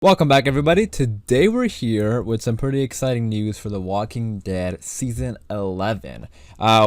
Welcome back, everybody. Today we're here with some pretty exciting news for The Walking Dead Season 11.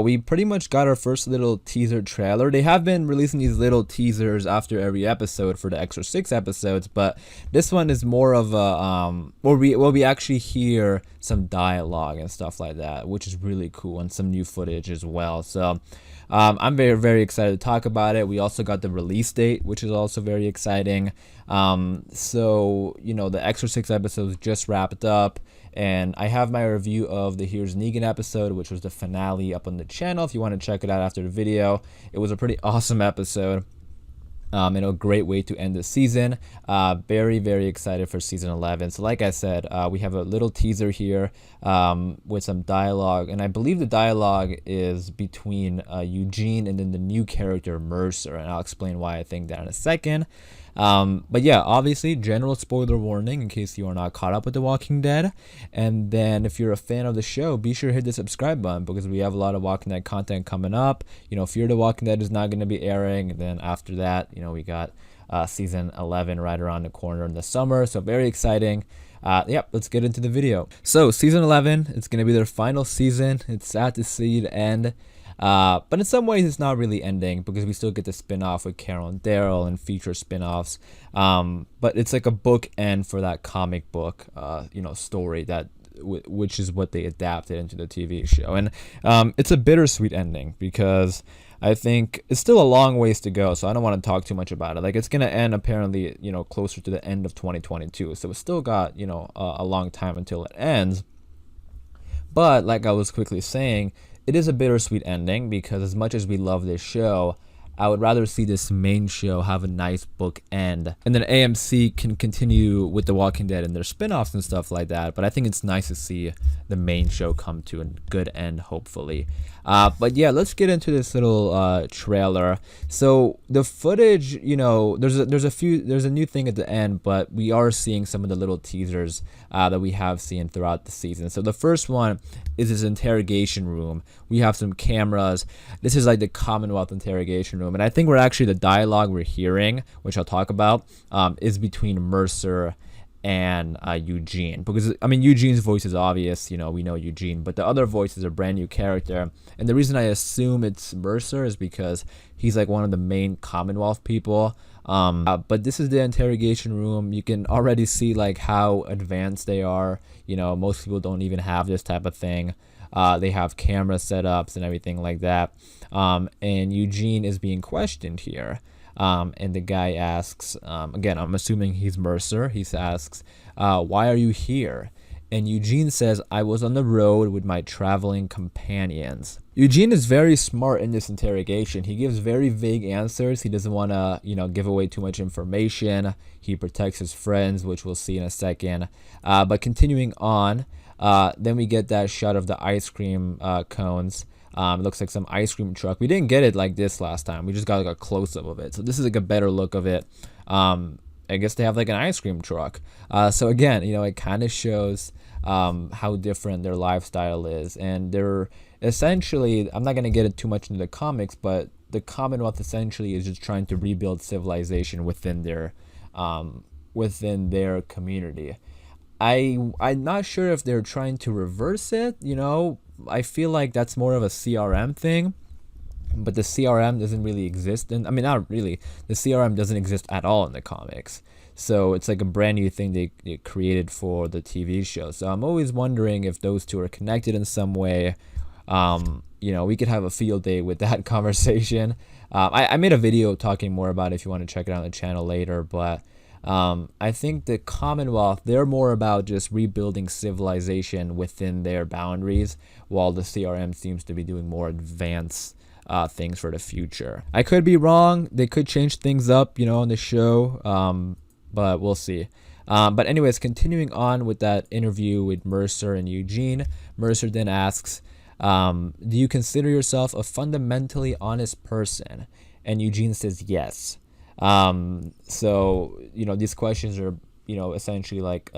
We pretty much got our first little teaser trailer. They have been releasing these little teasers after every episode for the extra 6 episodes, but this one is more of a, where we actually hear some dialogue and stuff like that, which is really cool, and some new footage as well. So I'm very, very excited to talk about it. We also got the release date, which is also very exciting. So, you know, the extra 6 episodes just wrapped up, and I have my review of the Here's Negan episode, which was the finale, up on the channel if you want to check it out after the video. It was a pretty awesome episode. And a great way to end the season. Very, very excited for season 11. So like I said, we have a little teaser here with some dialogue, and I believe the dialogue is between Eugene and then the new character Mercer, and I'll explain why I think that in a second. But yeah, obviously general spoiler warning in case you are not caught up with The Walking Dead. And then if you're a fan of the show, be sure to hit the subscribe button, because we have a lot of Walking Dead content coming up. You know, Fear the Walking Dead is not going to be airing, and then after that, you know, we got season 11 right around the corner in the summer, so very exciting. Yep, let's get into the video. So season 11, it's going to be their final season. It's sad to see it end. But in some ways it's not really ending, because we still get the spin-off with Carol and Daryl and future spin-offs. But it's like a book end for that comic book, you know, story that which is what they adapted into the TV show. And it's a bittersweet ending, because I think it's still a long ways to go, so I don't want to talk too much about it. Like, it's going to end apparently, you know, closer to the end of 2022. So it's still got, you know, a long time until it ends. But like I was quickly saying, it is a bittersweet ending, because as much as we love this show, I would rather see this main show have a nice book end, and then AMC can continue with The Walking Dead and their spin-offs and stuff like that. But I think it's nice to see the main show come to a good end, hopefully. But yeah, let's get into this little trailer. So the footage, you know, there's a new thing at the end, but we are seeing some of the little teasers that we have seen throughout the season. So the first one is this interrogation room. We have some cameras. This is like the Commonwealth interrogation room, and I think we're actually, the dialogue we're hearing, which I'll talk about, is between Mercer and Eugene, because I mean, Eugene's voice is obvious, you know, we know Eugene, but the other voice is a brand new character. And the reason I assume it's Mercer is because he's like one of the main Commonwealth people. But this is the interrogation room. You can already see like how advanced they are. You know, most people don't even have this type of thing. They have camera setups and everything like that. And Eugene is being questioned here. And the guy asks, again, I'm assuming he's Mercer. He asks, why are you here? And Eugene says, I was on the road with my traveling companions. Eugene is very smart in this interrogation. He gives very vague answers. He doesn't want to, you know, give away too much information. He protects his friends, which we'll see in a second. But continuing on, then we get that shot of the ice cream cones. It looks like some ice cream truck. We didn't get it like this last time. We just got like a close-up of it. So this is like a better look of it. I guess they have like an ice cream truck. So again, you know, it kind of shows how different their lifestyle is. And they're essentially, I'm not going to get it too much into the comics, but the Commonwealth essentially is just trying to rebuild civilization within their community. I'm not sure if they're trying to reverse it, you know. I feel like that's more of a CRM thing, but the CRM doesn't really exist. And I mean, not really. The CRM doesn't exist at all in the comics. So it's like a brand new thing they created for the TV show. So I'm always wondering if those two are connected in some way. You know, we could have a field day with that conversation. I made a video talking more about it if you want to check it out on the channel later, but I think the Commonwealth, they're more about just rebuilding civilization within their boundaries, while the CRM seems to be doing more advanced things for the future. I could be wrong. They could change things up, you know, on the show, but we'll see. But anyways, continuing on with that interview with Mercer and Eugene, Mercer then asks, do you consider yourself a fundamentally honest person? And Eugene says yes. So, you know, these questions are, you know, essentially like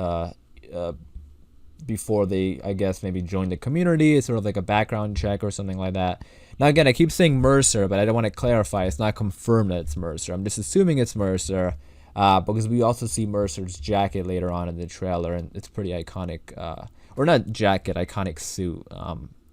before they, I guess, maybe join the community. It's sort of like a background check or something like that. Now, again, I keep saying Mercer, but I don't want to clarify. It's not confirmed that it's Mercer. I'm just assuming it's Mercer. because we also see Mercer's jacket later on in the trailer, and it's pretty iconic, or not jacket, iconic suit.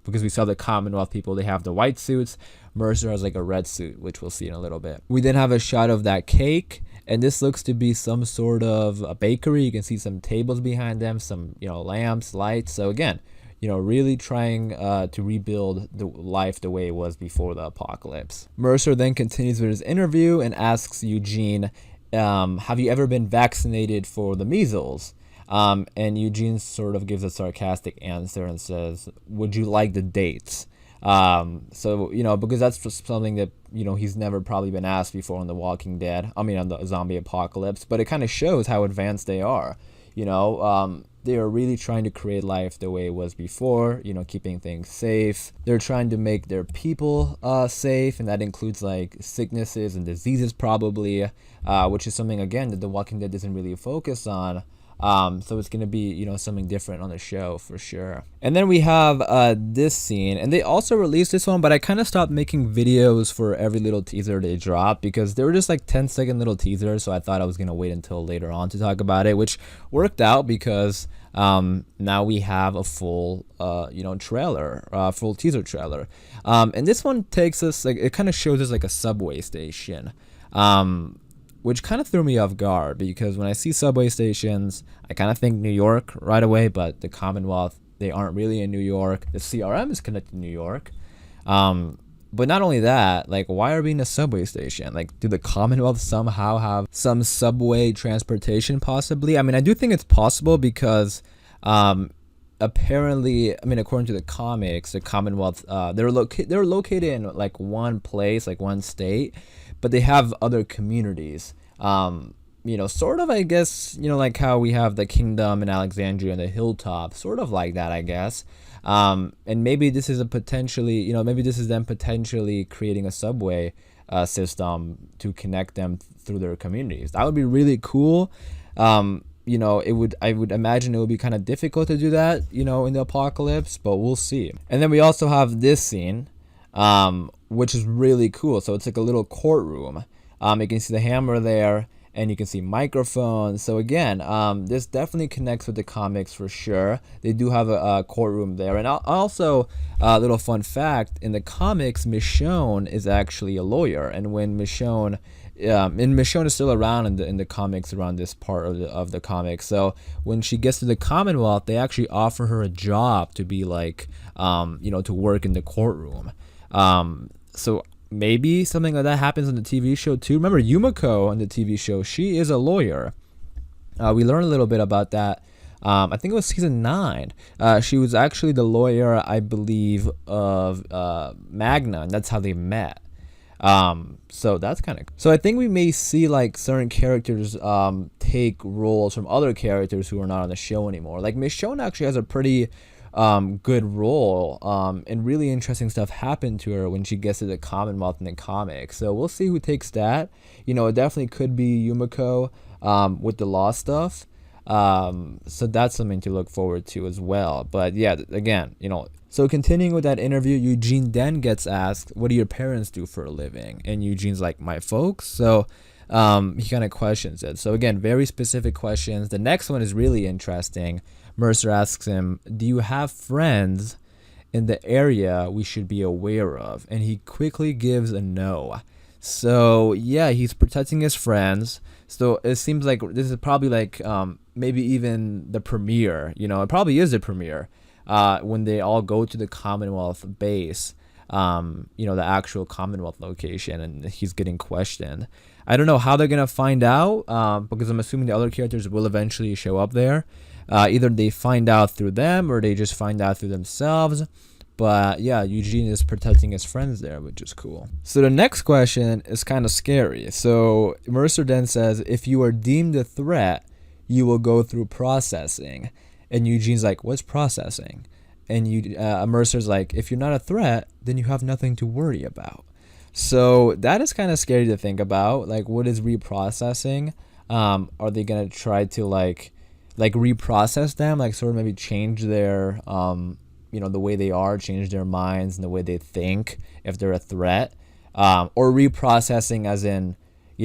Because we saw the Commonwealth people, they have the white suits. Mercer has like a red suit, which we'll see in a little bit. We then have a shot of that cake, and this looks to be some sort of a bakery. You can see some tables behind them, some lamps, lights. So again, really trying to rebuild the life the way it was before the apocalypse. Mercer then continues with his interview and asks Eugene, have you ever been vaccinated for the measles? And Eugene sort of gives a sarcastic answer and says, would you like the dates? So, because that's just something that, he's never probably been asked before on The Walking Dead. I mean, on the zombie apocalypse, but it kind of shows how advanced they are. They are really trying to create life the way it was before, keeping things safe. They're trying to make their people safe, and that includes like sicknesses and diseases probably, which is something, again, that The Walking Dead doesn't really focus on. So it's going to be, something different on the show for sure. And then we have this scene, and they also released this one, but I kind of stopped making videos for every little teaser they drop because they were just like 10-second little teasers. So I thought I was going to wait until later on to talk about it, which worked out because now we have a full, trailer, full teaser trailer. And this one takes us, like, it kind of shows us like a subway station. Which kind of threw me off guard because when I see subway stations, I kind of think New York right away, but the Commonwealth, they aren't really in New York. The CRM is connected to New York. But not only that, like, why are we in a subway station? Like, do the Commonwealth somehow have some subway transportation possibly? I mean, I do think it's possible because apparently, I mean, according to the comics, the Commonwealth, they're located in like one place, like one state, but they have other communities. Sort of, I guess, like how we have the kingdom in Alexandria and the hilltop, sort of like that, I guess. And maybe this is maybe this is them potentially creating a subway system to connect them through their communities. That would be really cool. I would imagine it would be kind of difficult to do that, in the apocalypse, but we'll see. And then we also have this scene, which is really cool. So it's like a little courtroom. You can see the hammer there, and you can see microphones. So again, this definitely connects with the comics for sure. They do have a courtroom there. And also, a little fun fact, in the comics, Michonne is actually a lawyer. And when Michonne is still around in the comics, around this part of the comics. So when she gets to the Commonwealth, they actually offer her a job to be like, to work in the courtroom. So maybe something like that happens on the TV show too. Remember Yumiko on the TV show, she is a lawyer. We learned a little bit about that. I think it was season 9. She was actually the lawyer, I believe, of Magna, and that's how they met. So that's kind of, so I think we may see like certain characters take roles from other characters who are not on the show anymore. Like Michonne actually has a pretty good role, and really interesting stuff happened to her when she gets to the Commonwealth in the comics. So we'll see who takes that. It definitely could be Yumiko with the law stuff. So that's something to look forward to as well. But yeah, again, so continuing with that interview, Eugene then gets asked, what do your parents do for a living? And Eugene's like, my folks. So he kind of questions it. So again, very specific questions. The next one is really interesting. Mercer asks him, do you have friends in the area we should be aware of? And he quickly gives a no. So yeah, he's protecting his friends. So it seems like this is probably like maybe even the premiere. It probably is the premiere when they all go to the Commonwealth base. The actual Commonwealth location, and he's getting questioned. I don't know how they're gonna find out, because I'm assuming the other characters will eventually show up there. Either they find out through them or they just find out through themselves. But yeah, Eugene is protecting his friends there, which is cool. So the next question is kind of scary. So Mercer then says, if you are deemed a threat, you will go through processing. And Eugene's like, what's processing? And Mercer's like, if you're not a threat, then you have nothing to worry about. So that is kind of scary to think about. Like, what is reprocessing? Are they going to try to like reprocess them? Like sort of maybe change their, the way they are, change their minds and the way they think if they're a threat? Or reprocessing as in,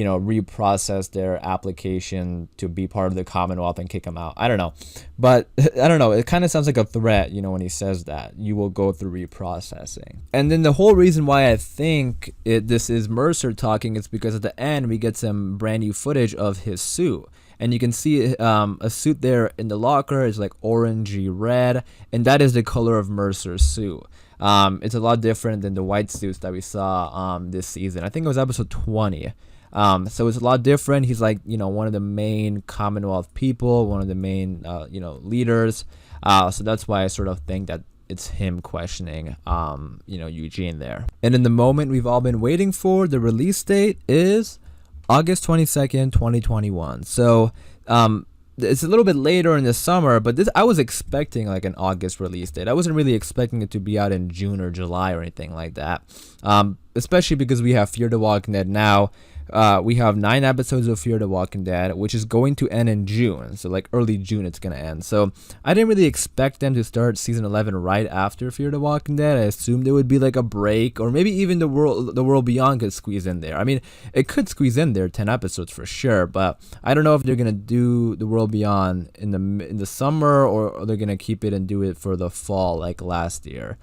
reprocess their application to be part of the Commonwealth and kick them out. I don't know. But I don't know. It kind of sounds like a threat, when he says that. You will go through reprocessing. And then the whole reason why I think this is Mercer talking is because at the end we get some brand new footage of his suit. And you can see a suit there in the locker is like orangey red. And that is the color of Mercer's suit. It's a lot different than the white suits that we saw this season. I think it was episode 20. So it's a lot different. He's like, one of the main Commonwealth people, one of the main, leaders. So that's why I sort of think that it's him questioning, Eugene there. And in the moment we've all been waiting for, the release date is August 22nd, 2021. So, it's a little bit later in the summer, but I was expecting like an August release date. I wasn't really expecting it to be out in June or July or anything like that. Especially because we have Fear the Walking Dead now. We have 9 episodes of Fear the Walking Dead, which is going to end in June. So like early June it's going to end. So I didn't really expect them to start season 11 right after Fear the Walking Dead. I assumed there would be like a break, or maybe even the world beyond could squeeze in there. I mean, it could squeeze in there 10 episodes for sure, but I don't know if they're going to do the world beyond in the summer, or they're going to keep it and do it for the fall like last year.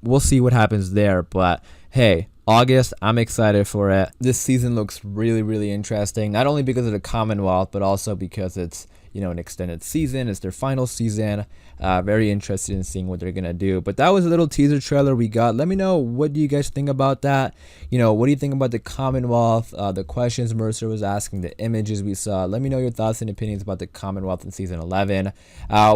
We'll see what happens there, but hey, August, I'm excited for it. This season looks really, really interesting, not only because of the Commonwealth, but also because it's, an extended season. It's their final season. Very interested in seeing what they're going to do. But that was a little teaser trailer we got. Let me know, what do you guys think about that? What do you think about the Commonwealth, the questions Mercer was asking, the images we saw? Let me know your thoughts and opinions about the Commonwealth in season 11.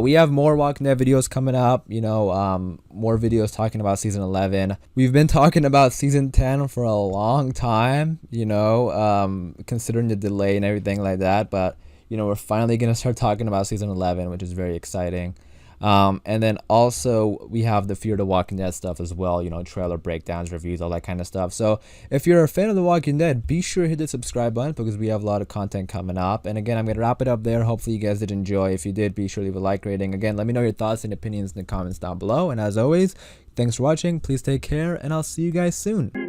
We have more Walking Dead videos coming up, more videos talking about season 11. We've been talking about season 10 for a long time, considering the delay and everything like that. But we're finally going to start talking about season 11, which is very exciting. And then also we have the Fear the Walking Dead stuff as well, trailer breakdowns, reviews, all that kind of stuff. So if you're a fan of The Walking Dead, be sure to hit the subscribe button, because we have a lot of content coming up. And again, I'm going to wrap it up there. Hopefully you guys did enjoy. If you did, be sure to leave a like rating. Again, let me know your thoughts and opinions in the comments down below. And as always, thanks for watching. Please take care, and I'll see you guys soon.